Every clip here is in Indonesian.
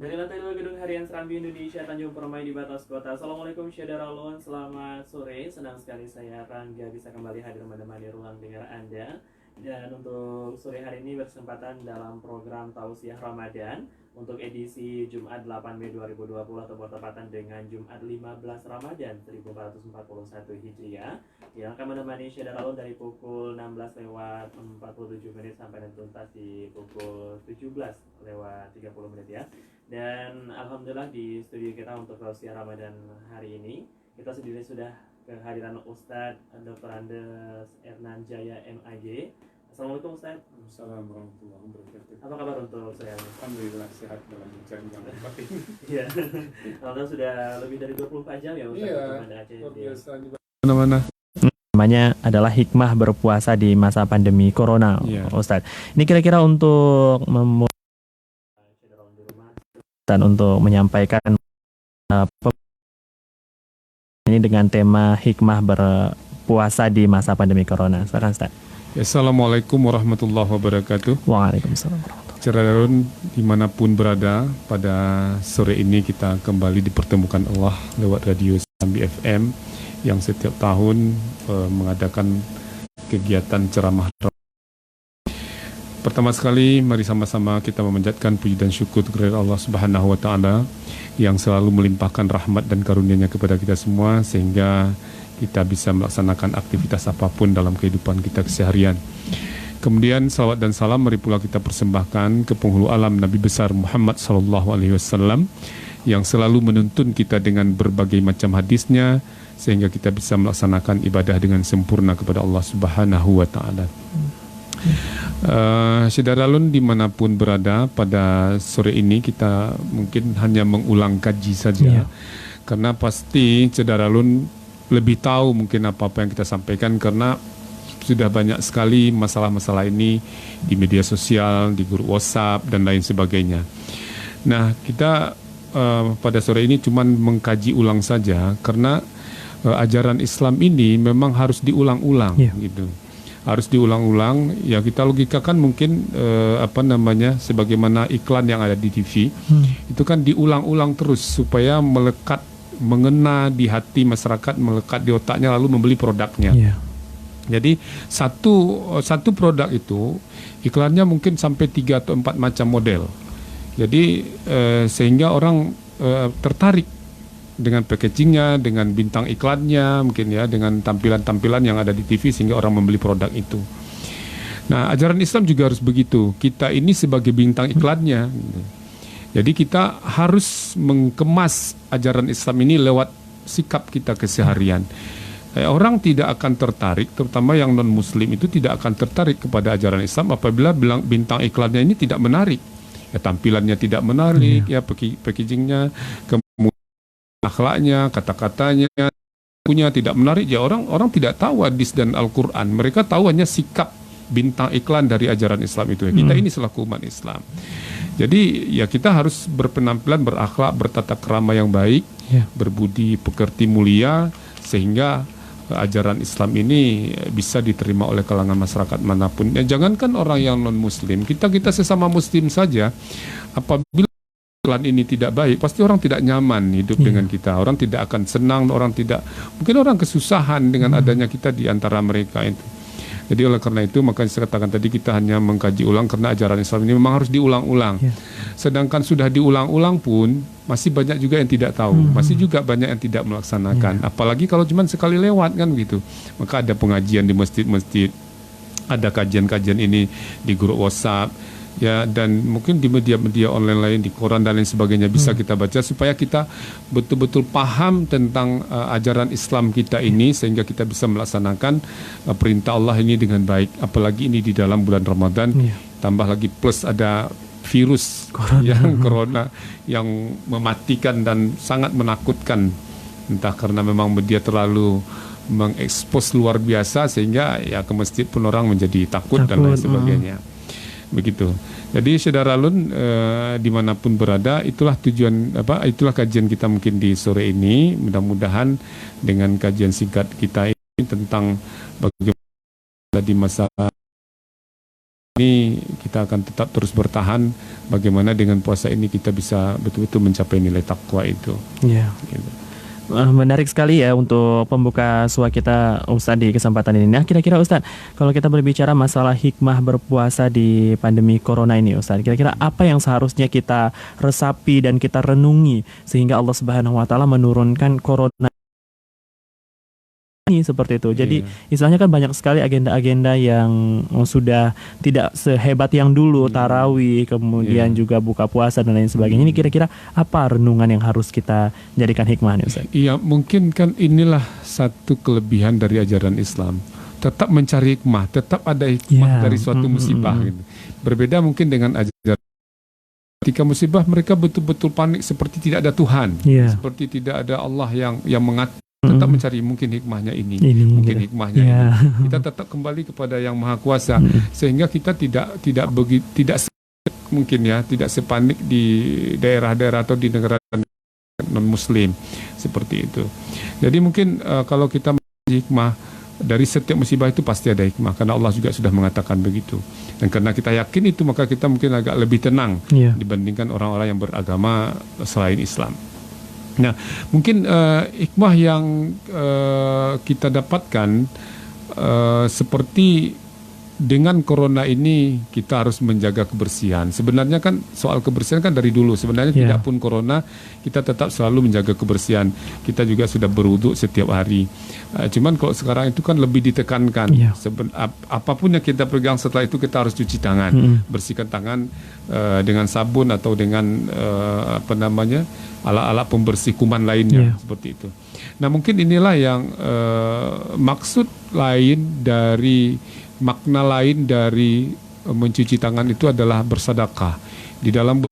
Dari lantai 2 Gedung Harian Serambi Indonesia Tanjung Permai di Batas Kota. Assalamualaikum Syederalun, selamat sore. Senang sekali saya Rangga bisa kembali hadir menemani ruang dengar Anda. Dan untuk sore hari ini berkesempatan dalam program Tausiah Ramadan untuk edisi Jumat 8 Mei 2020 atau bertepatan dengan Jumat 15 Ramadan 1441 Hijriah yang akan menemani Syederalun dari pukul 16 lewat 47 menit sampai nanti tuntas di pukul 17 lewat 30 menit ya. Dan alhamdulillah di studio kita untuk Tausiah Ramadan hari ini kita sendiri sudah kehadiran Ustadz Dr. Andes Ernan Jaya MAG. Assalamualaikum Ustadz. Assalamualaikum warahmatullahi wabarakatuh. Apa kabar untuk saya? Alhamdulillah sehat dalam mencari yang baik. Iya. Alhamdulillah sudah lebih dari 24 jam ya Ustadz. Iya. Luar biasa juga. Mana-mana. Namanya adalah hikmah berpuasa di masa pandemi corona, Ustadz. Ini kira-kira untuk dan untuk menyampaikan ini dengan tema hikmah berpuasa di masa pandemi corona. Silakan Ustaz. Assalamualaikum warahmatullahi wabarakatuh. Waalaikumsalam. Syederalun dimanapun berada, pada sore ini kita kembali dipertemukan Allah lewat radio Serambi FM yang setiap tahun mengadakan kegiatan ceramah. Pertama sekali, mari sama-sama kita memanjatkan puji dan syukur kepada Allah Subhanahu wa Ta'ala yang selalu melimpahkan rahmat dan karunia-Nya kepada kita semua sehingga kita bisa melaksanakan aktivitas apapun dalam kehidupan kita keseharian. Kemudian salawat dan salam mari pula kita persembahkan ke penghulu alam Nabi besar Muhammad sallallahu alaihi wasallam yang selalu menuntun kita dengan berbagai macam hadisnya sehingga kita bisa melaksanakan ibadah dengan sempurna kepada Allah Subhanahu wa Ta'ala. Syederalun dimanapun berada, pada sore ini kita mungkin hanya mengulang kaji saja, karena pasti Syederalun lebih tahu mungkin apa-apa yang kita sampaikan karena sudah banyak sekali masalah-masalah ini di media sosial, di grup WhatsApp dan lain sebagainya. Nah, kita pada sore ini cuma mengkaji ulang saja karena ajaran Islam ini memang harus diulang-ulang gitu. Harus diulang-ulang, ya kita logikakan mungkin sebagaimana iklan yang ada di TV itu kan diulang-ulang terus supaya melekat, mengena di hati masyarakat, melekat di otaknya lalu membeli produknya. Jadi satu produk itu iklannya mungkin sampai 3 atau 4 macam model. Jadi sehingga orang tertarik dengan packagingnya, dengan bintang iklannya, mungkin ya, dengan tampilan-tampilan yang ada di TV sehingga orang membeli produk itu. Nah, ajaran Islam juga harus begitu. Kita ini sebagai bintang iklannya. Jadi kita harus mengemas ajaran Islam ini lewat sikap kita keseharian. Orang tidak akan tertarik, terutama yang non-Muslim itu tidak akan tertarik kepada ajaran Islam apabila bilang bintang iklannya ini tidak menarik. Ya, tampilannya tidak menarik, ya packagingnya, akhlaknya, kata-katanya punya tidak menarik, ya orang tidak tahu hadis dan Al-Quran. Mereka tahu hanya sikap bintang iklan dari ajaran Islam itu. Kita ini selaku umat Islam. Jadi ya kita harus berpenampilan, berakhlak, bertata krama yang baik, berbudi pekerti mulia sehingga ajaran Islam ini bisa diterima oleh kalangan masyarakat manapun. Ya, jangankan orang yang non-Muslim, kita sesama Muslim saja apabila iklan ini tidak baik, pasti orang tidak nyaman hidup dengan kita. Orang tidak akan senang, mungkin orang kesusahan dengan adanya kita di antara mereka itu. Jadi oleh karena itu, maka saya katakan tadi kita hanya mengkaji ulang karena ajaran Islam ini memang harus diulang-ulang. Sedangkan sudah diulang-ulang pun masih banyak juga yang tidak tahu, masih juga banyak yang tidak melaksanakan. Apalagi kalau cuma sekali lewat kan begitu. Maka ada pengajian di masjid-masjid, ada kajian-kajian ini di grup WhatsApp. Ya, dan mungkin di media-media online lain, di koran dan lain sebagainya bisa kita baca supaya kita betul-betul paham tentang ajaran Islam kita ini sehingga kita bisa melaksanakan perintah Allah ini dengan baik. Apalagi ini di dalam bulan Ramadan, tambah lagi plus ada virus corona yang mematikan dan sangat menakutkan. Entah karena memang media terlalu mengekspos luar biasa sehingga ya ke masjid pun orang menjadi takut dan lain sebagainya. Begitu. Jadi Syederalun dimanapun berada, itulah kajian kita mungkin di sore ini. Mudah-mudahan dengan kajian singkat kita ini tentang bagaimana di masa ini kita akan tetap terus bertahan. Bagaimana dengan puasa ini kita bisa betul-betul mencapai nilai takwa itu. Ya. Gitu. Menarik sekali ya untuk pembuka suara kita Ustadz di kesempatan ini. Nah, kira-kira Ustadz, kalau kita berbicara masalah hikmah berpuasa di pandemi corona ini Ustadz, kira-kira apa yang seharusnya kita resapi dan kita renungi sehingga Allah Subhanahu wa taala menurunkan corona ini seperti itu. Jadi istilahnya kan banyak sekali agenda-agenda yang sudah tidak sehebat yang dulu, tarawih, kemudian juga buka puasa dan lain sebagainya. Ini kira-kira apa renungan yang harus kita jadikan hikmah nih Ustaz? Iya, mungkin kan inilah satu kelebihan dari ajaran Islam. Tetap mencari hikmah, tetap ada hikmah dari suatu musibah. Gitu. Berbeda mungkin dengan ajaran. Ketika musibah mereka betul-betul panik seperti tidak ada Tuhan, seperti tidak ada Allah yang mengatur. Tetap mencari mungkin hikmahnya ini mungkin gitu. Hikmahnya ini. Kita tetap kembali kepada yang Maha Kuasa sehingga kita tidak mungkin ya tidak sepanik di daerah-daerah atau di negara non Muslim seperti itu. Jadi mungkin kalau kita mencari hikmah dari setiap musibah itu pasti ada hikmah karena Allah juga sudah mengatakan begitu. Dan karena kita yakin itu maka kita mungkin agak lebih tenang dibandingkan orang-orang yang beragama selain Islam. Nah, mungkin hikmah yang kita dapatkan seperti dengan corona ini kita harus menjaga kebersihan. Sebenarnya kan soal kebersihan kan dari dulu. Sebenarnya tidak pun corona kita tetap selalu menjaga kebersihan. Kita juga sudah berwudu setiap hari. Cuman kalau sekarang itu kan lebih ditekankan. Apapun yang kita pegang setelah itu kita harus cuci tangan, bersihkan tangan dengan sabun atau dengan alat-alat pembersih kuman lainnya seperti itu. Nah mungkin inilah yang maksud lain dari makna lain dari mencuci tangan itu adalah bersedekah. Di dalam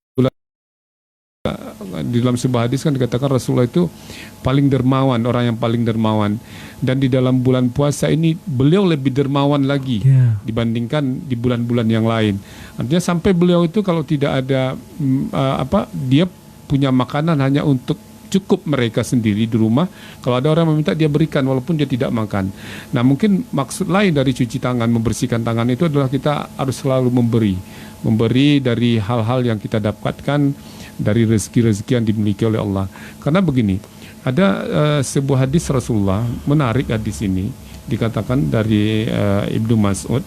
sebuah hadis kan dikatakan Rasulullah itu paling dermawan, orang yang paling dermawan. Dan di dalam bulan puasa ini beliau lebih dermawan lagi dibandingkan di bulan-bulan yang lain. Artinya sampai beliau itu kalau tidak ada dia punya makanan hanya untuk cukup mereka sendiri di rumah. Kalau ada orang meminta dia berikan walaupun dia tidak makan. Nah mungkin maksud lain dari cuci tangan, membersihkan tangan itu adalah kita harus selalu memberi dari hal-hal yang kita dapatkan dari rezeki-rezeki yang dimiliki oleh Allah. Karena begini, ada sebuah hadis Rasulullah, menarik hadis ini, dikatakan dari Ibnu Mas'ud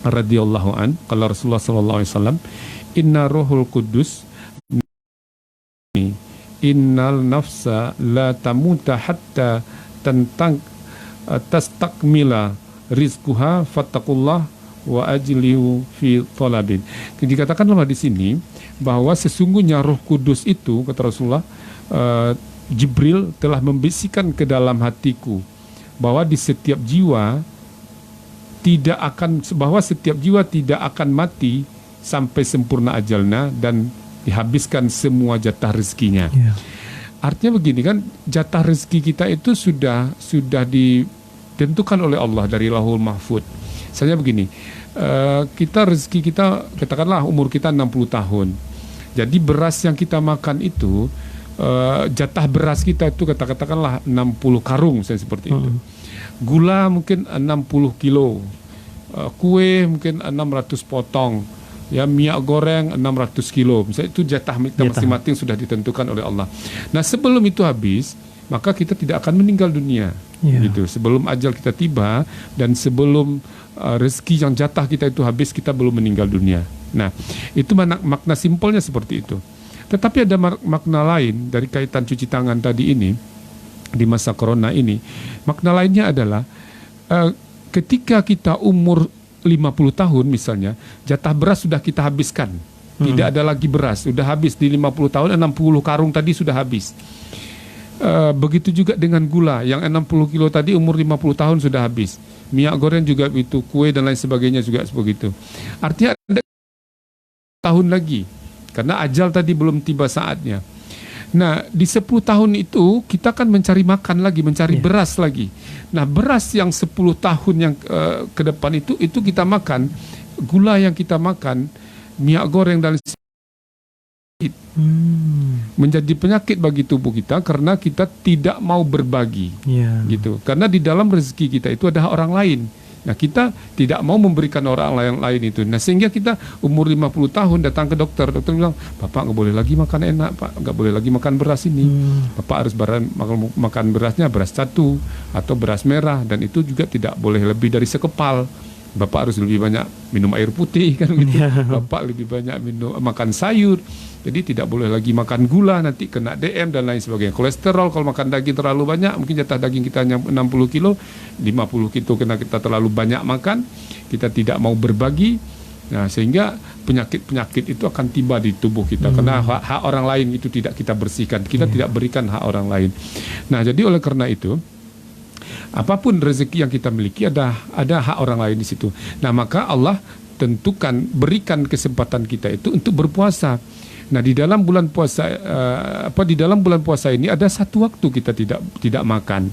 radhiyallahu an, kalau Rasulullah sallallahu alaihi wasallam, inna ruhul qudus innal nafsa la tamuta hatta tastakmila rizquha fattaqullah wa ajlihu fi talabin. Dikatakanlah di sini bahwa sesungguhnya Roh Kudus itu, kata Rasulullah, Jibril telah membisikkan ke dalam hatiku bahwa setiap jiwa tidak akan mati sampai sempurna ajalnya dan dihabiskan semua jatah rezekinya. Artinya begini kan, jatah rezeki kita itu sudah ditentukan oleh Allah dari Lauhul Mahfud. Misalnya begini, rezeki kita katakanlah umur kita 60 tahun. Jadi beras yang kita makan itu jatah beras kita itu katakanlah 60 karung seperti itu. Gula mungkin 60 kilo. Kue mungkin 600 potong. Ya, minyak goreng 600 kilo. Misalnya itu jatah kita masing-masing sudah ditentukan oleh Allah. Nah, sebelum itu habis, maka kita tidak akan meninggal dunia. Gitu. Sebelum ajal kita tiba dan sebelum rezeki yang jatah kita itu habis, kita belum meninggal dunia. Nah, itu makna simpelnya seperti itu. Tetapi ada makna lain dari kaitan cuci tangan tadi ini di masa corona ini. Makna lainnya adalah ketika kita umur 50 tahun misalnya, jatah beras sudah kita habiskan. Tidak ada lagi beras, sudah habis di 50 tahun, 60 karung tadi sudah habis. Begitu juga dengan gula, yang 60 kilo tadi umur 50 tahun sudah habis. Minyak goreng juga itu, kue dan lain sebagainya juga begitu. Artinya ada tahun lagi, karena ajal tadi belum tiba saatnya. Nah, di 10 tahun itu kita kan mencari makan lagi, mencari beras lagi. Nah, beras yang 10 tahun yang ke depan itu kita makan, gula yang kita makan, minyak goreng dan menjadi penyakit bagi tubuh kita karena kita tidak mau berbagi. Gitu. Karena di dalam rezeki kita itu ada orang lain Nah, kita tidak mau memberikan orang lain itu. Nah, sehingga kita umur 50 tahun datang ke dokter. Dokter bilang, Bapak nggak boleh lagi makan enak, Pak. Nggak boleh lagi makan beras ini. Bapak harus makan berasnya beras catu atau beras merah. Dan itu juga tidak boleh lebih dari sekepal. Bapak harus lebih banyak minum air putih kan gitu. Bapak lebih banyak makan sayur. Jadi tidak boleh lagi makan gula, nanti kena DM dan lain sebagainya. Kolesterol, kalau makan daging terlalu banyak, mungkin jatah daging kita hanya 60 kilo, 50 kilo karena kita terlalu banyak makan, kita tidak mau berbagi. Nah, sehingga penyakit-penyakit itu akan tiba di tubuh kita. Karena hak orang lain itu tidak kita bersihkan. Kita tidak berikan hak orang lain. Nah, jadi oleh karena itu, apapun rezeki yang kita miliki ada hak orang lain di situ. Nah, maka Allah berikan kesempatan kita itu untuk berpuasa. Nah, di dalam bulan puasa ini ada satu waktu kita tidak makan.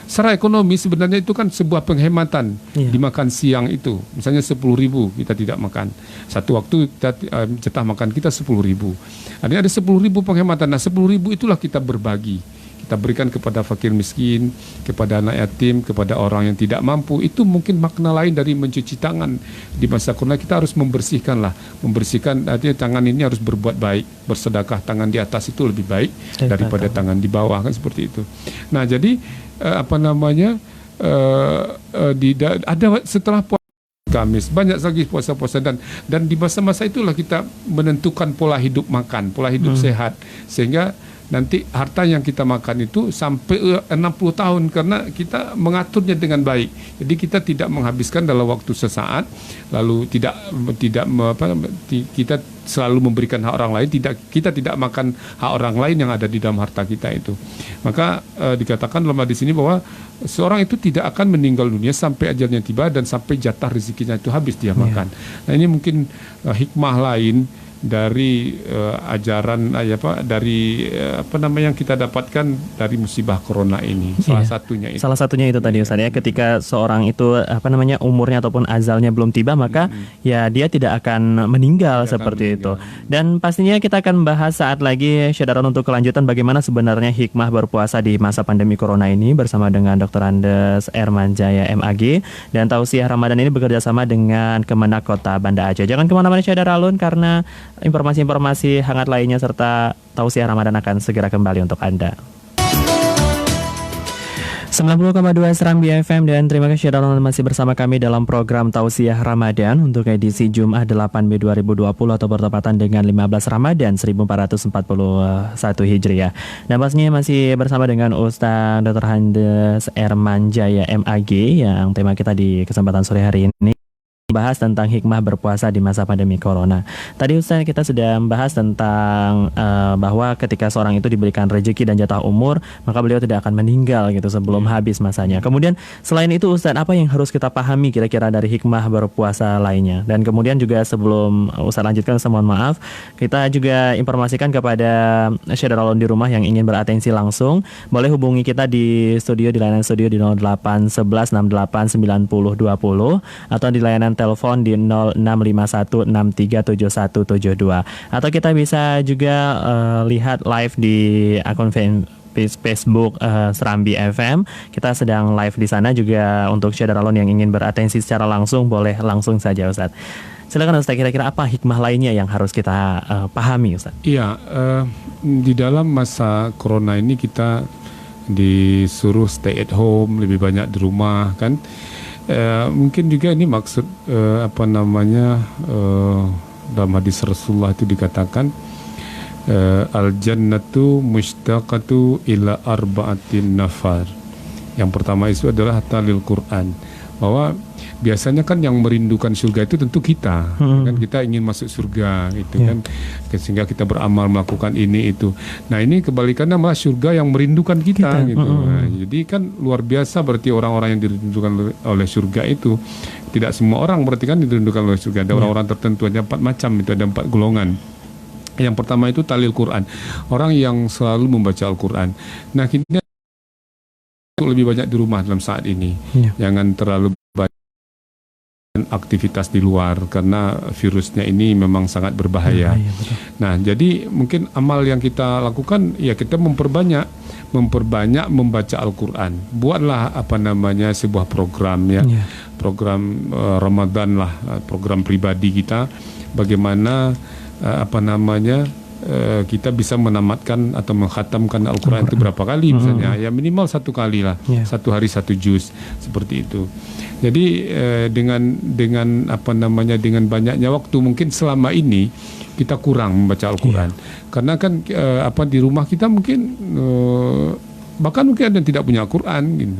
Secara ekonomi sebenarnya itu kan sebuah penghematan. Dimakan siang itu, misalnya 10.000 kita tidak makan. Satu waktu kita jatah makan kita 10.000. Artinya ada 10.000 penghematan. Nah, 10.000 itulah kita berbagi. Kita berikan kepada fakir miskin, kepada anak yatim, kepada orang yang tidak mampu. Itu mungkin makna lain dari mencuci tangan di masa corona. Kita harus membersihkan, artinya tangan ini harus berbuat baik, bersedekah. Tangan di atas itu lebih baik daripada tangan di bawah, kan seperti itu. Nah, jadi ada setelah Kamis banyak lagi puasa-puasa dan di masa-masa itulah kita menentukan pola hidup makan, pola hidup sehat, sehingga nanti harta yang kita makan itu sampai 60 tahun karena kita mengaturnya dengan baik. Jadi kita tidak menghabiskan dalam waktu sesaat, lalu kita selalu memberikan hak orang lain, kita tidak makan hak orang lain yang ada di dalam harta kita itu. Maka dikatakan dalam hadis ini bahwa seorang itu tidak akan meninggal dunia sampai ajalnya tiba dan sampai jatah rezekinya itu habis dia makan. Nah, ini mungkin hikmah lain dari ajaran yang kita dapatkan dari musibah corona ini. Salah satunya itu tadi Ustaz ya, ketika seorang itu umurnya ataupun azalnya belum tiba, maka ya dia tidak akan meninggal seperti itu. Dan pastinya kita akan bahas saat lagi Syadaron untuk kelanjutan bagaimana sebenarnya hikmah berpuasa di masa pandemi corona ini bersama dengan Dr. Andes Hermanjaya MAG, dan Tausiah Ramadan ini bekerja sama dengan Kemenak Kota Banda Aceh. Jangan kemana-mana Syadaron, karena informasi-informasi hangat lainnya serta Tausiah Ramadan akan segera kembali untuk Anda. 90,2 Serambi FM, dan terima kasih Syadaron masih bersama kami dalam program Tausiah Ramadan untuk edisi Jumat 8 Mei 2020 atau bertepatan dengan 15 Ramadan 1441 Hijriah. Dan pastinya masih bersama dengan Ustaz Dr. Andes Hermanjaya MAG yang tema kita di kesempatan sore hari ini bahas tentang hikmah berpuasa di masa pandemi corona. Tadi Ustaz kita sudah membahas tentang bahwa ketika seorang itu diberikan rezeki dan jatah umur, maka beliau tidak akan meninggal gitu sebelum habis masanya. Kemudian selain itu Ustaz, apa yang harus kita pahami kira-kira dari hikmah berpuasa lainnya? Dan kemudian juga sebelum Ustaz lanjutkan, saya mohon maaf, kita juga informasikan kepada Syadaron di rumah yang ingin beratensi langsung, boleh hubungi kita di studio, di layanan studio di 08 11 68 90 20 atau di layanan telepon di 0651637172, atau kita bisa juga lihat live di akun Facebook Serambi FM. Kita sedang live di sana juga. Untuk Syadaron yang ingin beratensi secara langsung boleh langsung saja Ustaz. Silakan Ustaz, kira-kira apa hikmah lainnya yang harus kita pahami Ustaz? Iya, di dalam masa corona ini kita disuruh stay at home, lebih banyak di rumah kan. Mungkin juga ini maksud dalam hadis Rasulullah itu dikatakan al-jannatu mushtaqatu ila arba'atin nafar. Yang pertama itu adalah talil Quran, bahwa biasanya kan yang merindukan surga itu tentu kita, kan kita ingin masuk surga itu kan, sehingga kita beramal melakukan ini itu. Nah, ini kebalikannya malah surga yang merindukan kita gitu. Nah, jadi kan luar biasa berarti orang-orang yang dirindukan oleh surga itu. Tidak semua orang berarti kan dirindukan oleh surga. Ada orang-orang tertentu, ada 4 macam itu, ada 4 golongan. Yang pertama itu talil Quran, orang yang selalu membaca Al-Quran. Nah, kita lebih banyak di rumah dalam saat ini, jangan terlalu aktivitas di luar karena virusnya ini memang sangat berbahaya. Betul. Nah, jadi mungkin amal yang kita lakukan ya kita memperbanyak membaca Al-Qur'an. Buatlah sebuah program ya. Program Ramadan lah, program pribadi kita bagaimana kita bisa menamatkan atau mengkhatamkan Al-Quran itu berapa kali misalnya, ya minimal 1 kali lah, 1 hari 1 juz seperti itu. Jadi dengan banyaknya waktu mungkin selama ini kita kurang membaca Al-Quran, karena kan di rumah kita mungkin bahkan mungkin ada yang tidak punya Al-Quran gitu.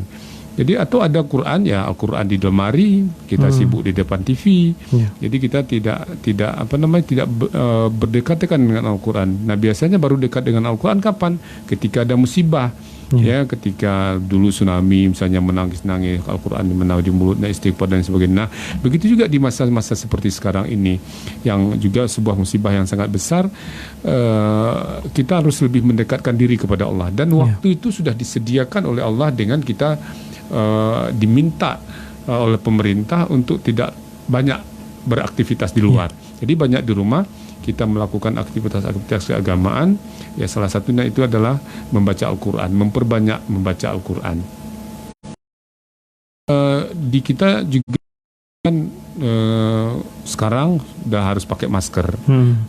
Jadi atau ada Quran ya Al-Quran di lemari, kita sibuk di depan TV. Jadi kita tidak berdekatan dengan Al-Quran. Nah, biasanya baru dekat dengan Al-Quran kapan? Ketika ada musibah. Ya, ketika dulu tsunami misalnya menangis-nangis, Al-Quran menaruh di mulutnya, istighfar dan sebagainya. Nah, begitu juga di masa-masa seperti sekarang ini yang juga sebuah musibah yang sangat besar, kita harus lebih mendekatkan diri kepada Allah, dan waktu itu sudah disediakan oleh Allah dengan kita diminta oleh pemerintah untuk tidak banyak beraktivitas di luar. Jadi banyak di rumah kita melakukan aktivitas keagamaan. Ya, salah satunya itu adalah membaca Al-Quran, memperbanyak membaca Al-Quran. Di kita juga kan sekarang udah harus pakai masker,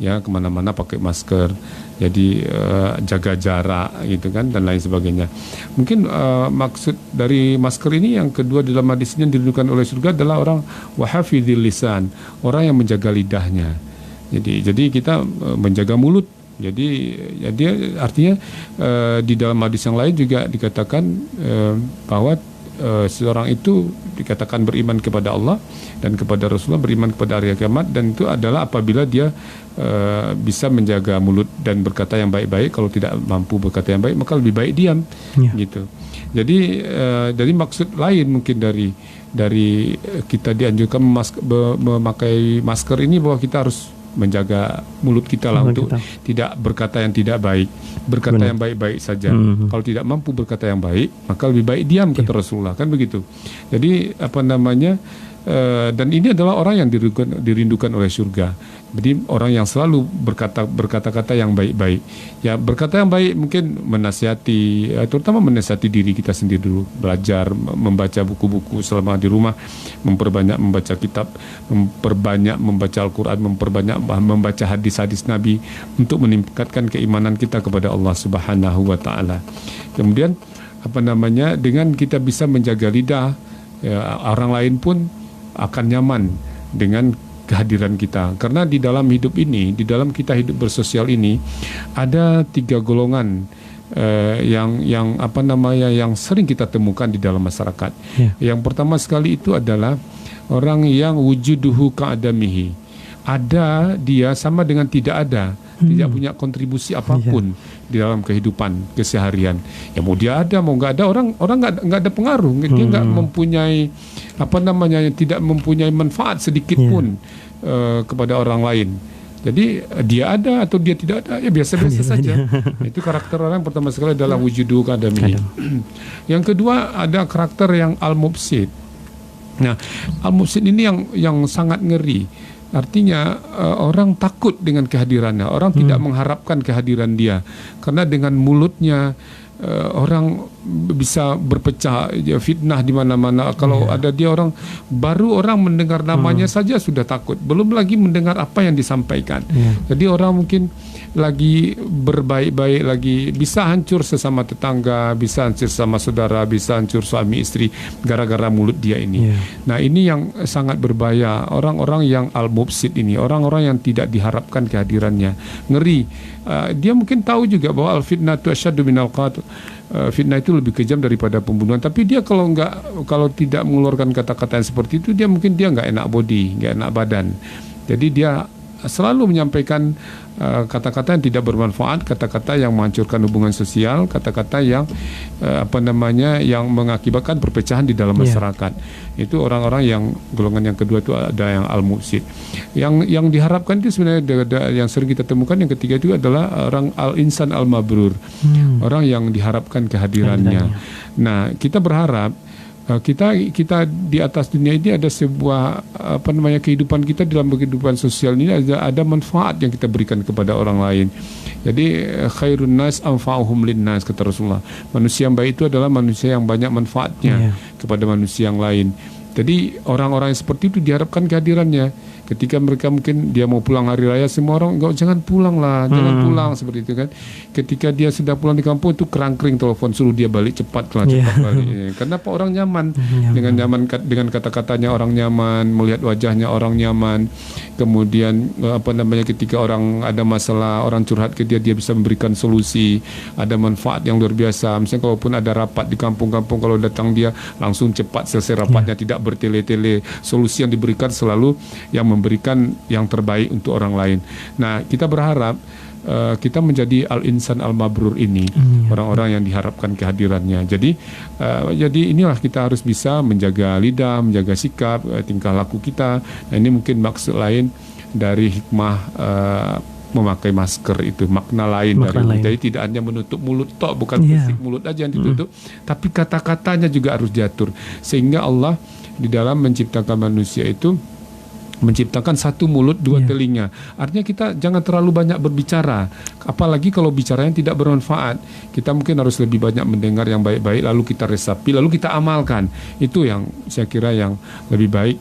ya kemana-mana pakai masker. Jadi jaga jarak gitu kan dan lain sebagainya. Mungkin maksud dari masker ini yang kedua dalam hadisnya dirindukan oleh surga adalah orang wahafidhil lisan, orang yang menjaga lidahnya. Jadi kita menjaga mulut. Jadi artinya di dalam hadis yang lain juga dikatakan bahwa seorang itu dikatakan beriman kepada Allah dan kepada Rasulullah, beriman kepada hari kiamat, dan itu adalah apabila dia bisa menjaga mulut dan berkata yang baik-baik. Kalau tidak mampu berkata yang baik, maka lebih baik diam, gitu. Jadi dari maksud lain mungkin dari kita dianjurkan memakai masker ini bahwa kita harus menjaga mulut kita lah untuk tidak berkata yang tidak baik, berkata yang baik-baik saja. Kalau tidak mampu berkata yang baik, maka lebih baik diam, kata Rasulullah, kan begitu. Jadi dan ini adalah orang yang dirindukan oleh surga. Jadi orang yang selalu berkata-kata yang baik-baik. Ya, berkata yang baik mungkin menasihati, terutama menasihati diri kita sendiri dulu, belajar membaca buku-buku selama di rumah, memperbanyak membaca kitab, memperbanyak membaca Al-Quran, memperbanyak membaca hadis-hadis Nabi untuk meningkatkan keimanan kita kepada Allah Subhanahu wa taala. Kemudian dengan kita bisa menjaga lidah, ya, orang lain pun akan nyaman dengan kehadiran kita. Karena di dalam hidup ini, di dalam kita hidup bersosial ini, ada 3 golongan yang sering kita temukan di dalam masyarakat. Yang pertama sekali itu adalah orang yang wujuduhu ka'adamihi. Ada dia sama dengan tidak ada. Tidak punya kontribusi apapun di dalam kehidupan keseharian. Ya mau dia ada mau nggak ada, orang nggak ada pengaruh. Dia nggak mempunyai tidak mempunyai manfaat sedikit pun kepada orang lain. Jadi dia ada atau dia tidak ada, ya biasa-biasa saja. Itu karakter orang pertama sekali adalah wujudu kadami. Yang kedua ada karakter yang al-mufsid. Nah, al-mufsid ini yang sangat ngeri. Artinya orang takut dengan kehadirannya, orang tidak mengharapkan kehadiran dia, karena dengan mulutnya orang bisa berpecah fitnah di mana-mana. Kalau ada dia, orang mendengar namanya saja sudah takut, belum lagi mendengar apa yang disampaikan. Jadi orang mungkin lagi berbaik-baik, lagi bisa hancur sesama tetangga, bisa hancur sama saudara, bisa hancur suami istri gara-gara mulut dia ini. Nah, ini yang sangat berbahaya. Orang-orang yang al-mufsid ini, orang-orang yang tidak diharapkan kehadirannya, ngeri. Dia mungkin tahu juga bahwa al-fitnatu asyaddu minal qatl. Fitnah itu lebih kejam daripada pembunuhan. Tapi dia kalau tidak mengeluarkan kata-kata yang seperti itu, dia nggak enak body, nggak enak badan. Jadi dia selalu menyampaikan kata-kata yang tidak bermanfaat, kata-kata yang menghancurkan hubungan sosial, kata-kata yang yang mengakibatkan perpecahan di dalam masyarakat. Itu orang-orang yang golongan yang kedua itu ada yang al-mufsid. Yang diharapkan itu sebenarnya yang sering kita temukan, yang ketiga itu adalah orang al-insan al-mabrur. Orang yang diharapkan kehadirannya. Nah, kita berharap Kita di atas dunia ini ada sebuah kehidupan kita dalam kehidupan sosial ini ada manfaat yang kita berikan kepada orang lain. Jadi khairun nas anfa'uhum linnas, kata Rasulullah. Manusia yang baik itu adalah manusia yang banyak manfaatnya kepada manusia yang lain. Jadi orang-orang yang seperti itu diharapkan kehadirannya. Ketika mereka mungkin dia mau pulang hari raya, semua orang jangan pulang lah, jangan pulang, seperti itu kan. Ketika dia sudah pulang di kampung itu kerangkering telepon suruh dia balik cepat balik. Karena apa, orang nyaman. Dengan kata-katanya orang nyaman, melihat wajahnya orang nyaman. Kemudian ketika orang ada masalah, orang curhat ke dia bisa memberikan solusi. Ada manfaat yang luar biasa. Misalnya kalaupun ada rapat di kampung-kampung, kalau datang dia langsung cepat selesai rapatnya, tidak bertele-tele. Solusi yang diberikan selalu yang memberikan yang terbaik untuk orang lain. Nah, kita berharap kita menjadi al-insan al-mabrur ini, orang-orang yang diharapkan kehadirannya. Jadi inilah kita harus bisa menjaga lidah, menjaga sikap, tingkah laku kita. Nah, ini mungkin maksud lain dari hikmah memakai masker itu, makna lain. Jadi tidak hanya menutup mulut tok, bukan fisik mulut aja yang ditutup, tapi kata-katanya juga harus diatur. Sehingga Allah di dalam menciptakan manusia itu menciptakan satu mulut dua telinga. Artinya kita jangan terlalu banyak berbicara, apalagi kalau bicara yang tidak bermanfaat. Kita mungkin harus lebih banyak mendengar yang baik-baik, lalu kita resapi, lalu kita amalkan. Itu yang saya kira yang lebih baik,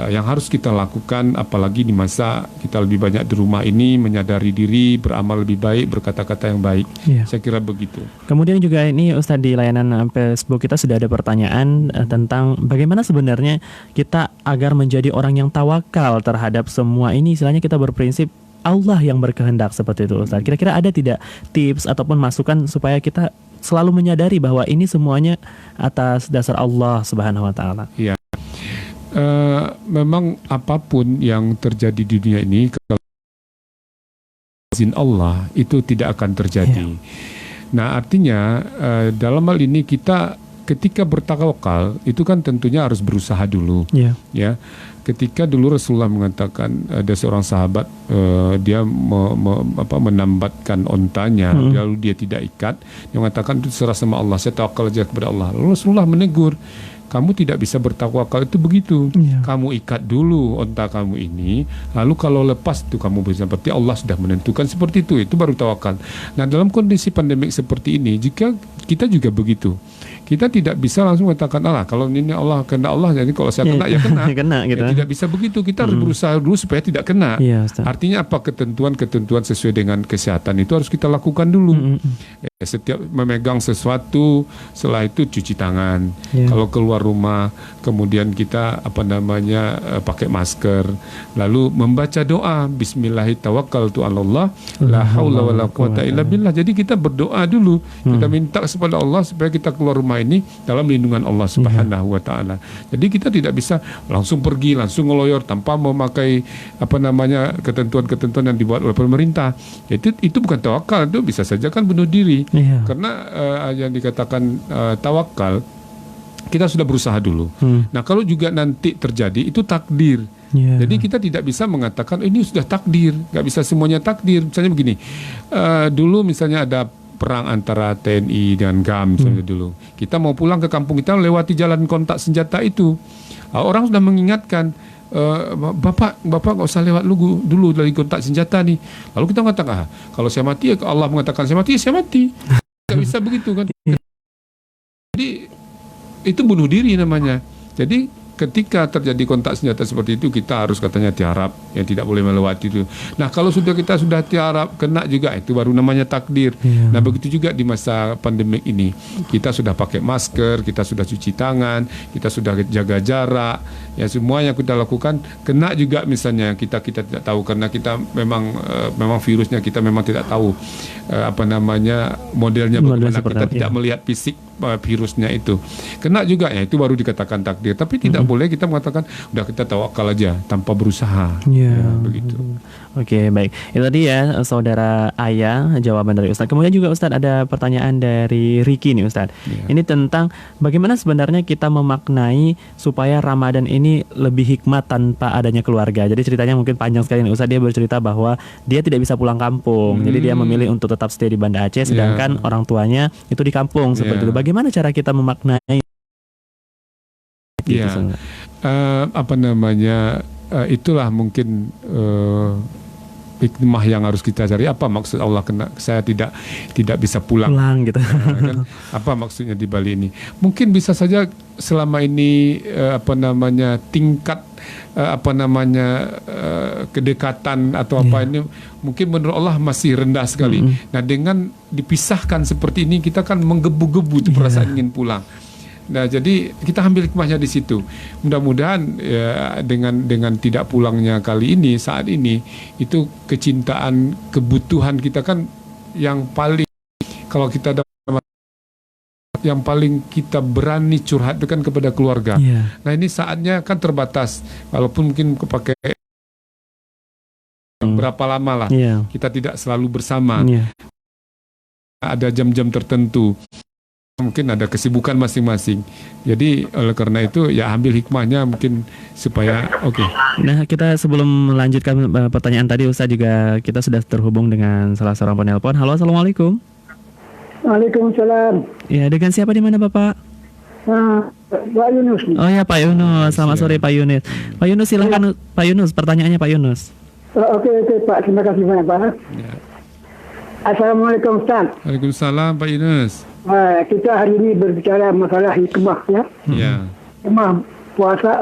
yang harus kita lakukan, apalagi di masa kita lebih banyak di rumah ini, menyadari diri, beramal lebih baik, berkata-kata yang baik. Saya kira begitu. Kemudian juga ini Ustadz, di layanan Facebook kita sudah ada pertanyaan tentang bagaimana sebenarnya kita agar menjadi orang yang tawakal terhadap semua ini. Istilahnya kita berprinsip Allah yang berkehendak, seperti itu Ustadz. Kira-kira ada tidak tips ataupun masukan supaya kita selalu menyadari bahwa ini semuanya atas dasar Allah Subhanahu wa Ta'ala? Iya. Memang apapun yang terjadi di dunia ini, kalau izin Allah itu tidak akan terjadi. Nah, artinya dalam hal ini kita ketika bertawakal itu kan tentunya harus berusaha dulu. Ya, ketika dulu Rasulullah mengatakan ada seorang sahabat, dia menambatkan ontanya, lalu dia tidak ikat, dia mengatakan itu serah sama Allah, saya tawakal aja kepada Allah. Lalu Rasulullah menegur, kamu tidak bisa bertawakal itu begitu. Kamu ikat dulu onta kamu ini, lalu kalau lepas itu kamu bisa, seperti Allah sudah menentukan seperti itu baru tawakal. Nah, dalam kondisi pandemik seperti ini, jika kita juga begitu, kita tidak bisa langsung mengatakan kalau ini Allah, kehendak Allah, jadi kalau saya kena ya kena. Gitu. Ya, tidak bisa begitu. Kita harus berusaha dulu supaya tidak kena. Artinya apa, ketentuan sesuai dengan kesehatan itu harus kita lakukan dulu. Setiap memegang sesuatu, setelah itu cuci tangan. Kalau keluar rumah, kemudian kita pakai masker, lalu membaca doa Bismillahirrahmanirrahim, Allah la haula wala quwata illa billah. Jadi kita berdoa dulu, kita minta kepada Allah supaya kita keluar rumah ini dalam lindungan Allah Subhanahu wa Ta'ala. Jadi kita tidak bisa langsung pergi, langsung ngeloyor tanpa memakai ketentuan-ketentuan yang dibuat oleh pemerintah. Itu bukan tawakal, itu bisa saja kan bunuh diri. Karena yang dikatakan tawakal, kita sudah berusaha dulu. Nah, kalau juga nanti terjadi, itu takdir. Jadi kita tidak bisa mengatakan ini sudah takdir, nggak bisa semuanya takdir. Misalnya begini, dulu misalnya ada perang antara TNI dengan GAM misalnya dulu. Kita mau pulang ke kampung kita lewati jalan kontak senjata itu. Orang sudah mengingatkan, Bapak nggak usah lewat dulu dari kontak senjata nih. Lalu kita mengatakan, kalau saya mati, Allah mengatakan saya mati, saya mati. Nggak bisa begitu kan. Jadi itu bunuh diri namanya. Jadi ketika terjadi kontak senjata seperti itu, kita harus katanya tiarap, yang tidak boleh melewati itu. Nah, kalau kita sudah tiarap, kena juga, itu baru namanya takdir. Nah, begitu juga di masa pandemik ini. Kita sudah pakai masker, kita sudah cuci tangan, kita sudah jaga jarak. Ya, semua yang kita lakukan, kena juga misalnya kita tidak tahu, karena kita memang virusnya kita memang tidak tahu modelnya bagaimana, kita tidak melihat fisik virusnya itu. Kena juga, ya itu baru dikatakan takdir. Tapi tidak boleh kita mengatakan udah kita tawakal aja tanpa berusaha. Begitu. Oke, baik. Itu tadi ya saudara Ayah jawaban dari Ustadz. Kemudian juga Ustadz ada pertanyaan dari Ricky nih Ustadz. Ini tentang bagaimana sebenarnya kita memaknai supaya Ramadan ini lebih hikmat tanpa adanya keluarga. Jadi ceritanya mungkin panjang sekali nih Ustadz. Dia bercerita bahwa dia tidak bisa pulang kampung. Jadi dia memilih untuk tetap stay di Banda Aceh, sedangkan orang tuanya itu di kampung seperti itu. Bagaimana cara kita memaknai gitu. Ya, apa namanya, itulah mungkin hikmah yang harus kita cari. Apa maksud Allah kena saya tidak bisa pulang gitu. kan? Apa maksudnya di Bali ini? Mungkin bisa saja selama ini apa namanya tingkat apa namanya kedekatan atau apa ini mungkin menurut Allah masih rendah sekali. Nah, dengan dipisahkan seperti ini kita kan menggebu-gebu tuh perasaan ingin pulang. Nah, jadi kita ambil hikmahnya di situ. Mudah-mudahan ya, dengan tidak pulangnya kali ini, saat ini, itu kecintaan, kebutuhan kita kan yang paling, kalau kita ada yang paling kita berani curhat itu kan kepada keluarga. Nah, ini saatnya kan terbatas. Walaupun mungkin kepakai berapa lama lah, kita tidak selalu bersama. Ada jam-jam tertentu. Mungkin ada kesibukan masing-masing. Jadi oleh karena itu ya ambil hikmahnya mungkin supaya oke. Nah, kita sebelum melanjutkan pertanyaan tadi, Ustaz, juga kita sudah terhubung dengan salah seorang penelpon. Halo, assalamualaikum. Waalaikumsalam. Ya, dengan siapa di mana, Bapak? Pak Yunus. Oh ya, Pak Yunus. Selamat sore, Pak Yunus. Pak Yunus, silakan, Pak Yunus. Pertanyaannya, Pak Yunus. Oke, Pak. Terima kasih banyak, Pak. Ya. Assalamualaikum, Ustaz. Waalaikumsalam, Pak Yunus. Kita hari ini berbicara masalah hikmah, ya. Ya. Hikmah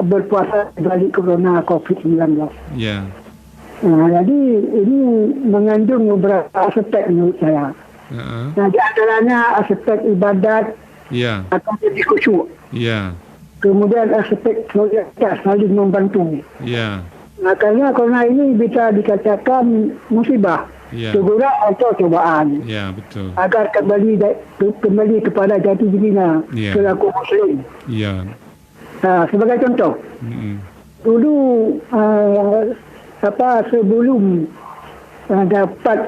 berpuasa dari corona COVID-19. Ya. Jadi ini mengandung beberapa aspek menurut saya. Nah, di antaranya aspek ibadat Ya. atau jadi khusyuk. Ya. Kemudian aspek solidaritas, saling membantu. Ya. Nah, karena corona ini bisa dikatakan musibah, teguran atau cobaan. Ya, betul. Agar kembali kepada jati dirinya selaku muslim. Ya. Sebagai contoh, dulu sebelum dapat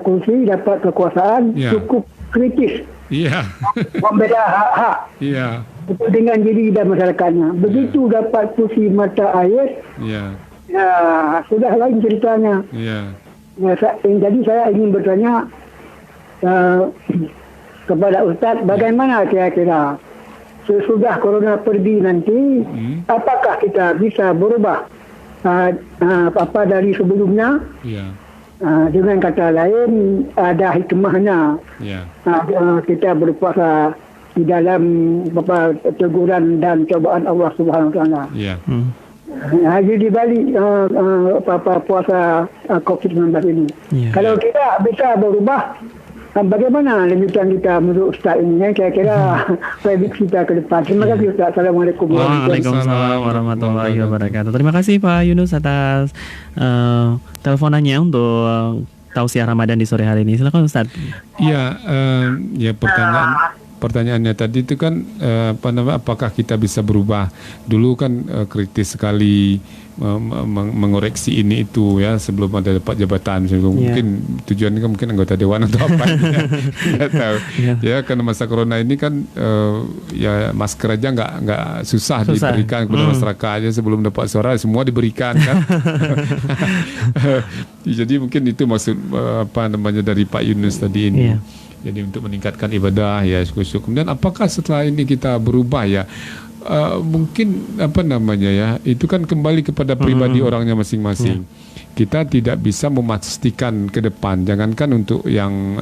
kursi, dapat kekuasaan, cukup kritis. Iya. Membeda hak-hak. Iya. Dengan diri dan masyarakatnya. Begitu dapat kursi mata air, sudah lain ceritanya. Iya. Jadi saya ingin bertanya kepada Ustaz, bagaimana kira-kira sesudah corona pergi nanti, apakah kita bisa berubah apa dari sebelumnya? Iya. Dengan kata lain, ada hikmahnya. Kita berpuasa di dalam teguran dan cobaan Allah Subhanahu Wa Taala. Haji di Bali puasa COVID-19 ini. Kalau kita bisa berubah, bagaimana lanjutan kita menurut Ustaz ini? Kira-kira prediksi kita ke depan. Terima kasih Ustaz. Assalamualaikum. Waalaikumsalam warahmatullahi wabarakatuh. Terima kasih Pak Yunus atas teleponannya untuk tausiah Ramadan di sore hari ini. Silakan Ustaz. Iya, ya pertanyaannya tadi itu kan apakah kita bisa berubah? Dulu kan kritis sekali mengoreksi ini itu ya sebelum ada dapat jabatan. Mungkin tujuannya kan mungkin anggota dewan atau apa? Tidak tahu. Ya karena masa corona ini kan ya masker aja nggak susah diberikan kepada masyarakat aja sebelum dapat suara semua diberikan kan. Jadi mungkin itu maksud dari Pak Yunus tadi ini. Jadi untuk meningkatkan ibadah ya khusyuk. Kemudian apakah setelah ini kita berubah ya? Mungkin itu kan kembali kepada pribadi orangnya masing-masing. Kita tidak bisa memastikan ke depan. Jangankan untuk yang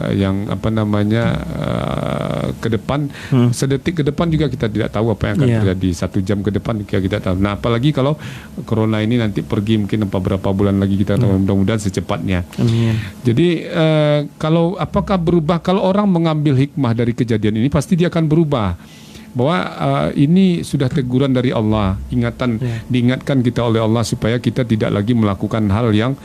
ke depan, sedetik ke depan juga kita tidak tahu apa yang akan terjadi. 1 jam ke depan kita tidak tahu. Nah, apalagi kalau corona ini nanti pergi mungkin beberapa bulan lagi kita tahu, mudah-mudahan secepatnya. Jadi kalau apakah berubah? Kalau orang mengambil hikmah dari kejadian ini pasti dia akan berubah. Bahwa ini sudah teguran dari Allah, diingatkan kita oleh Allah supaya kita tidak lagi melakukan hal yang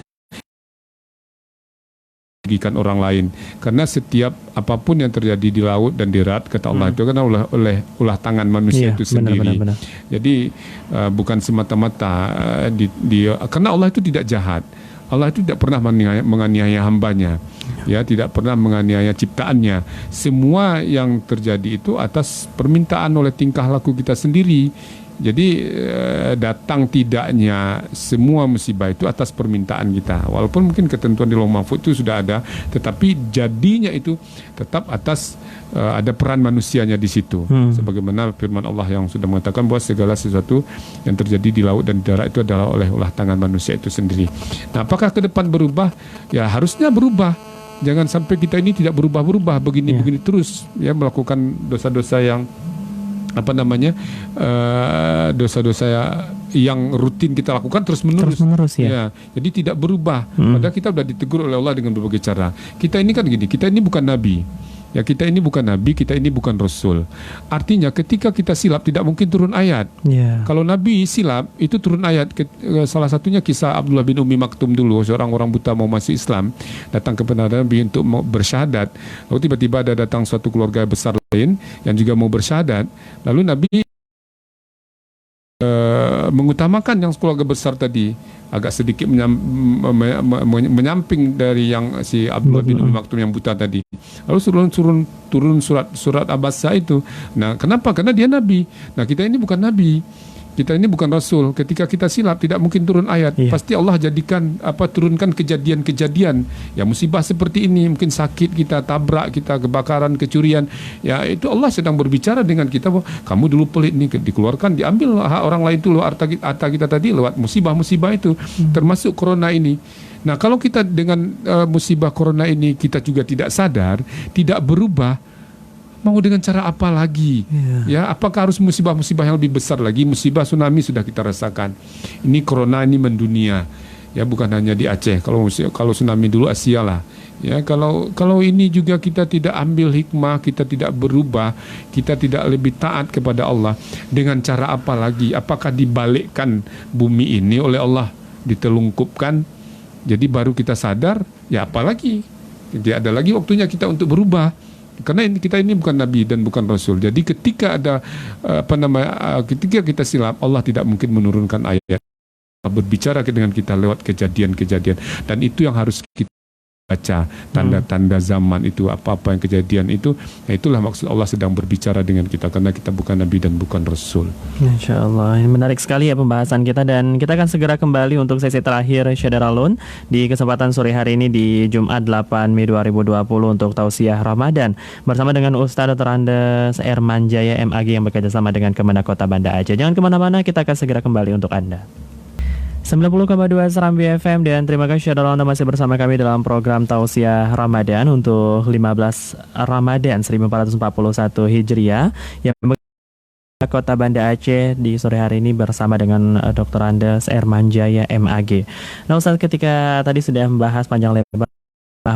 merugikan orang lain. Karena setiap apapun yang terjadi di laut dan di darat, kata Allah itu kan oleh ulah tangan manusia itu sendiri. Benar. Jadi bukan semata-mata karena Allah itu tidak jahat. Allah itu tidak pernah menganiaya hambanya, tidak pernah menganiaya ciptaannya. Semua yang terjadi itu atas permintaan oleh tingkah laku kita sendiri, Jadi datang tidaknya semua musibah itu atas permintaan kita. Walaupun mungkin ketentuan di Lauh Mahfuz itu sudah ada, tetapi jadinya itu tetap atas ada peran manusianya di situ. Sebagaimana firman Allah yang sudah mengatakan bahwa segala sesuatu yang terjadi di laut dan di darat itu adalah oleh ulah tangan manusia itu sendiri. Nah, apakah ke depan berubah? Ya harusnya berubah. Jangan sampai kita ini tidak berubah-berubah begini-begini terus, ya, melakukan dosa-dosa yang dosa-dosa yang rutin kita lakukan terus menerus ya. Jadi tidak berubah. Padahal kita sudah ditegur oleh Allah dengan berbagai cara. Kita ini kan gini, kita ini bukan nabi. Ya, kita ini bukan nabi, kita ini bukan rasul. Artinya ketika kita silap tidak mungkin turun ayat. Kalau nabi silap itu turun ayat. Salah satunya kisah Abdullah bin Ummi Maktum dulu, seorang orang buta mau masuk Islam, datang kepada Nabi untuk mau bersyahadat. Lalu tiba-tiba ada datang suatu keluarga besar lain yang juga mau bersyahadat. Lalu Nabi mengutamakan yang keluarga besar tadi, agak sedikit menyamping dari yang si Abdullah bin Ummi Maktum yang buta tadi. Lalu turun surat Abasa itu. Nah, kenapa? Karena dia nabi. Nah, kita ini bukan nabi. Kita ini bukan rasul. Ketika kita silap tidak mungkin turun ayat. Pasti Allah jadikan turunkan kejadian-kejadian. Ya, musibah seperti ini, mungkin sakit kita, tabrak kita, kebakaran, kecurian. Ya, itu Allah sedang berbicara dengan kita bahwa kamu dulu pelit nih, dikeluarkan, diambil hak orang lain dulu, harta kita tadi lewat musibah-musibah itu, termasuk corona ini. Nah, kalau kita dengan musibah corona ini kita juga tidak sadar, tidak berubah, mau dengan cara apa lagi? Ya, apakah harus musibah-musibah yang lebih besar lagi? Musibah tsunami sudah kita rasakan. Ini corona ini mendunia. Ya, bukan hanya di Aceh. Kalau tsunami dulu Asia lah. Ya, kalau ini juga kita tidak ambil hikmah, kita tidak berubah, kita tidak lebih taat kepada Allah, dengan cara apa lagi? Apakah dibalikkan bumi ini oleh Allah, ditelungkupkan? Jadi baru kita sadar, ya apalagi? Tidak ada lagi waktunya kita untuk berubah. Karena kita ini bukan nabi dan bukan rasul. Jadi ketika ada ketika kita silap, Allah tidak mungkin menurunkan ayat. Berbicara dengan kita lewat kejadian-kejadian, dan itu yang harus kita baca, tanda-tanda zaman itu, apa-apa yang kejadian itu. Nah, itulah maksud Allah sedang berbicara dengan kita, karena kita bukan nabi dan bukan rasul. Insya Allah, ini menarik sekali ya pembahasan kita, dan kita akan segera kembali untuk sesi terakhir Syadaralun di kesempatan sore hari ini di Jumat 8 Mei 2020 untuk tausiah Ramadan bersama dengan Ustaz Dr. Andes Herman Jaya MAG yang bekerja sama dengan Kemenak Kota Banda Aceh. Jangan kemana-mana, kita akan segera kembali untuk Anda. 90,2 Serambi FM, dan terima kasih Anda masih bersama kami dalam program Tausiah Ramadan untuk 15 Ramadan 1441 Hijriah yang Kota Banda Aceh di sore hari ini bersama dengan Dr. Andes Herman Jaya MAG. Nah, Ustaz, ketika tadi sudah membahas panjang lebar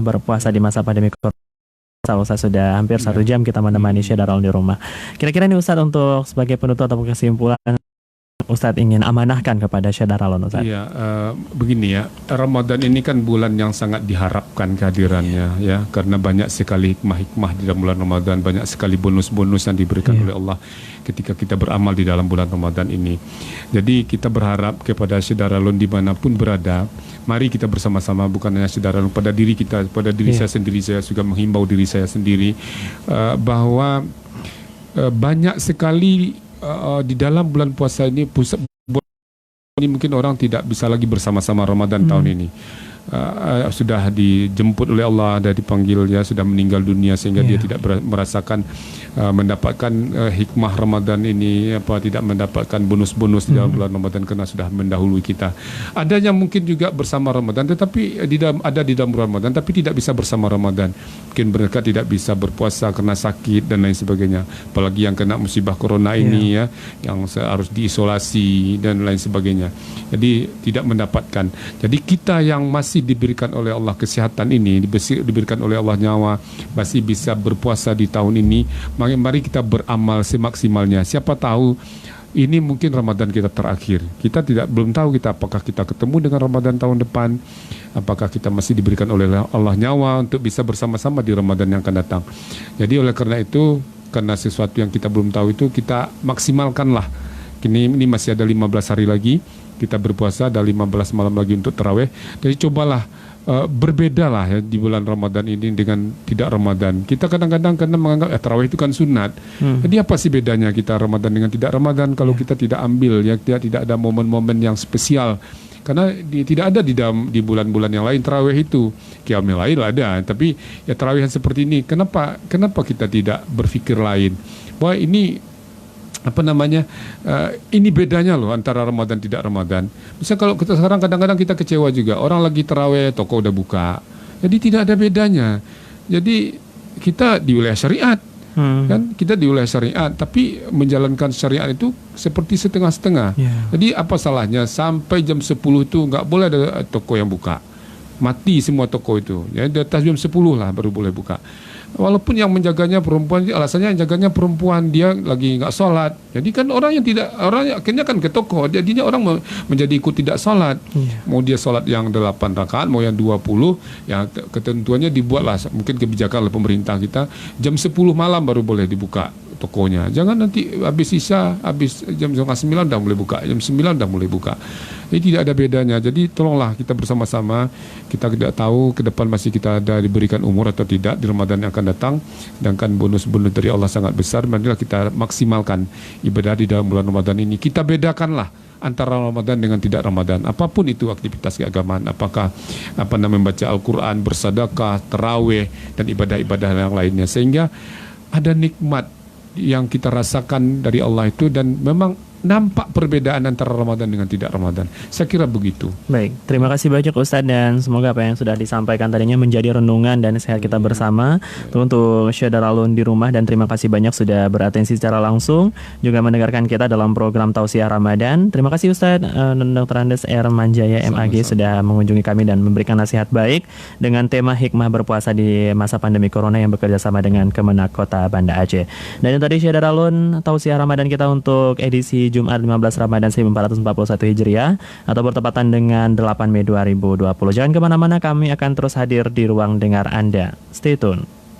berpuasa di masa pandemi Corona, Ustaz, sudah hampir 1 jam kita menemani Syadaralun di rumah. Kira-kira ini Ustaz, untuk sebagai penutup atau kesimpulan, Ustadz ingin amanahkan kepada Syadaralun, Ustadz. Iya, begini ya, Ramadan ini kan bulan yang sangat diharapkan kehadirannya, ya, karena banyak sekali hikmah-hikmah di dalam bulan Ramadan, banyak sekali bonus-bonus yang diberikan oleh Allah ketika kita beramal di dalam bulan Ramadan ini. Jadi kita berharap kepada Syadaralun dimanapun berada, mari kita bersama-sama, bukan hanya Syadaralun, pada diri kita, pada diri saya sendiri, saya juga menghimbau diri saya sendiri bahwa banyak sekali di dalam bulan puasa ini, mungkin orang tidak bisa lagi bersama-sama Ramadan tahun ini. Sudah dijemput oleh Allah, sudah dipanggil, ya, sudah meninggal dunia, sehingga dia tidak merasakan mendapatkan hikmah Ramadan ini, tidak mendapatkan bonus-bonus di dalam bulan Ramadan karena sudah mendahului kita. Ada yang mungkin juga bersama Ramadan, tetapi ada di dalam bulan Ramadan tapi tidak bisa bersama Ramadan. Mungkin mereka tidak bisa berpuasa karena sakit dan lain sebagainya. Apalagi yang kena musibah corona ini, ya, yang harus diisolasi dan lain sebagainya. Jadi tidak mendapatkan. Jadi kita yang masih diberikan oleh Allah kesehatan ini, diberikan oleh Allah nyawa, masih bisa berpuasa di tahun ini, mari kita beramal semaksimalnya. Siapa tahu ini mungkin Ramadan kita terakhir. Kita belum tahu apakah kita ketemu dengan Ramadan tahun depan, apakah kita masih diberikan oleh Allah nyawa untuk bisa bersama-sama di Ramadan yang akan datang. Jadi oleh karena itu, karena sesuatu yang kita belum tahu itu, kita maksimalkanlah. Ini masih ada 15 hari lagi kita berpuasa, ada 15 malam lagi untuk tarawih. Jadi cobalah berbeda lah ya di bulan Ramadan ini dengan tidak Ramadan. Kita kadang-kadang karena menganggap tarawih itu kan sunat. Jadi apa sih bedanya kita Ramadan dengan tidak Ramadan kalau kita tidak ambil ya, tidak ada momen-momen yang spesial. Karena tidak ada di bulan-bulan yang lain tarawih itu. Qiyamul Lail ada, tapi ya tarawih seperti ini. Kenapa kita tidak berpikir lain? Bahwa ini ini bedanya loh antara Ramadan tidak Ramadan. Misalnya kalau kita sekarang kadang-kadang kita kecewa juga, orang lagi tarawih toko udah buka, jadi tidak ada bedanya. Jadi kita di wilayah syariat, kan kita di wilayah syariat, tapi menjalankan syariat itu seperti setengah-setengah. Jadi apa salahnya sampai jam 10 itu nggak boleh ada toko yang buka, mati semua toko itu. Ya di atas jam 10 lah baru boleh buka. Walaupun yang menjaganya perempuan, alasannya yang jaganya perempuan, dia lagi nggak sholat. Jadi kan orang akhirnya kan ke toko, jadinya orang menjadi ikut tidak sholat. Mau dia sholat yang 8 rakaat, mau yang 20, yang ketentuannya dibuatlah mungkin kebijakan oleh pemerintah kita, jam 10 malam baru boleh dibuka tokonya. Jangan nanti habis isya, habis jam 9 udah mulai buka, jam 9 udah mulai buka. Jadi tidak ada bedanya. Jadi tolonglah kita bersama-sama, kita tidak tahu ke depan masih kita ada diberikan umur atau tidak di Ramadan yang akan datang, sedangkan bonus-bonus dari Allah sangat besar. Marilah kita maksimalkan ibadah di dalam bulan Ramadan ini. Kita bedakanlah antara Ramadan dengan tidak Ramadan. Apapun itu aktivitas keagamaan, apakah membaca Al-Quran, bersedekah, tarawih, dan ibadah-ibadah yang lainnya, sehingga ada nikmat yang kita rasakan dari Allah itu, dan memang nampak perbedaan antara Ramadan dengan tidak Ramadan. Saya kira begitu. Baik, terima kasih banyak Ustadz, dan semoga apa yang sudah disampaikan tadinya menjadi renungan dan nasihat kita bersama untuk Syedara Alun di rumah. Dan terima kasih banyak sudah beratensi secara langsung juga mendengarkan kita dalam program Tausiah Ramadan. Terima kasih Ustadz Dr. Andes R. Manjaya MAG sudah mengunjungi kami dan memberikan nasihat baik dengan tema hikmah berpuasa di masa pandemi Corona yang bekerja sama dengan Kemenak Kota Banda Aceh. Dan yang tadi Syedara Alun Tausiah Ramadan kita untuk edisi Jumat 15 Ramadan 1441 Hijriah atau bertepatan dengan 8 Mei 2020. Jangan kemana-mana, kami akan terus hadir di ruang dengar Anda. Stay tune.